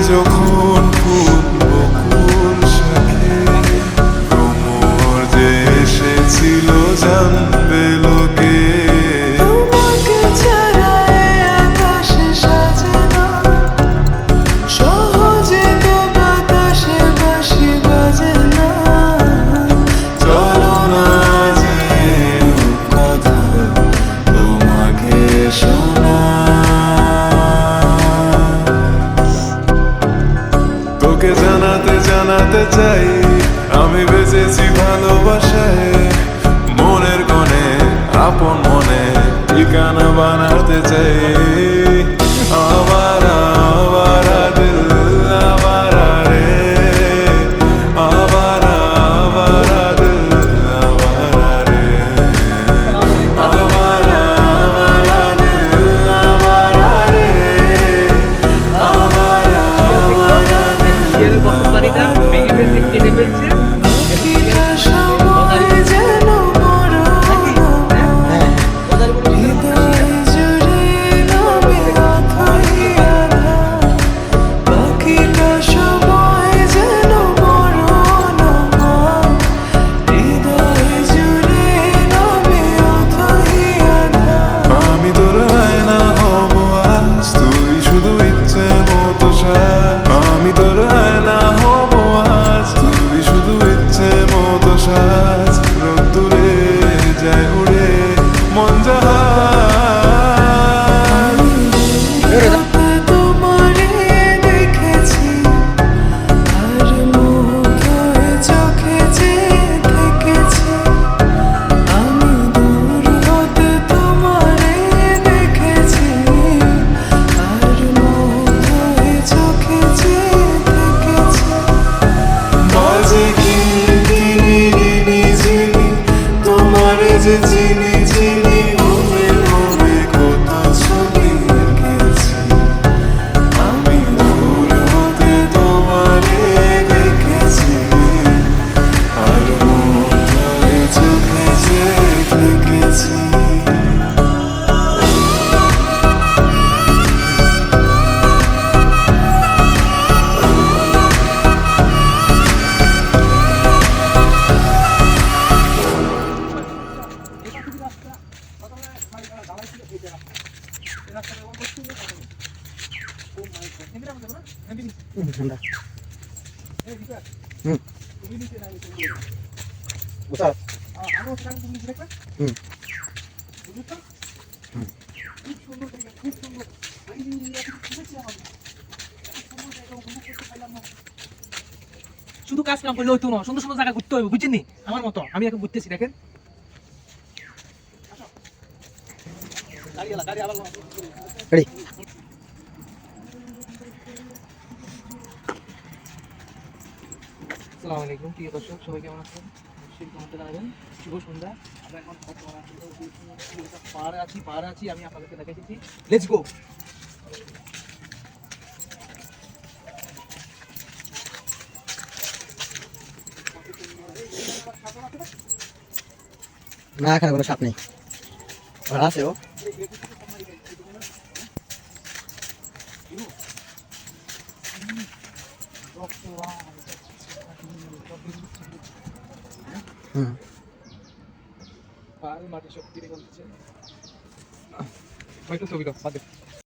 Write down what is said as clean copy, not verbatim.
যখন ফুটবো কুল শাখে, ভ্রমর যে এসেছিল জানবে লোকে। তোমাকে ছাড়া এ আকাশে সাজে না, সহজে তো বাতাসে বাঁশি বাজে না। চলো না যে কথা তোমাকে শোনা, তোকে জানাতে জানাতে চাই আমি বেঁচেছি ভালোবাসায়। মনের কোণে আপন মনে ঠিকানা বানাতে চাই। আবারা আবারা দিল আবারা রে, আবারা আবারা দিল আবারা রে, আবারা আবারা দিল আবারা রে, আবারা আবারা দিল বাড়িটা ভেঙে ফেলছে, কেটে ফেলছে। পাখিটা সময় যেন বড় হৃদয় জুড়ে নামে অথই আধার। পাখিটা সময় যেন বড় হৃদয় জুড়ে নামে অথই আধার। আমি তোর আয়না হব আজ, তুই শুধু ইচ্ছে মতো সাজ। আমি তোর আয়না হব আজ, তুই শুধু ইচ্ছে মতো সাজ। রোদ্দুরে যায় উড়ে মন জাহাজ। তোমারে দেখেছি আর মুখে চোখে যে থেকেছি। আমি দূর হতে তোমারে দেখেছি আর মুখে চোখে যে থেকেছি। বাজে কিনি চিনি তোমারে যে চিনি চিনি, ঘুমে ঘুমে কত ছবি এঁকেছি। আমি দূর হতে তোমারে দেখেছি আর মুখে চোখে যে থেকেছি। শুধু কাজ কাম করলে হইতো না, সুন্দর সুন্দর জায়গা ঘুরতে হবে, বুঝছেন নি? আমার মতো আমি এখন ঘুরতেছি, দেখেন। আসসালামু আলাইকুম প্রিয় দর্শক, সবাই কেমন আছেন? অবশ্যই কমেন্টে জানাবেন। শুভ সন্ধ্যা। আমরা এখন পাহাড়ে আছি, আমি আপনাদেরকে দেখাইতেছি। Let's go. না, এখানে কোনো সাপ নেই। আছে ও। পাহাড়ের মাটি সব কেটে ফেলতেছে। ছবি দাও, বাদ দে।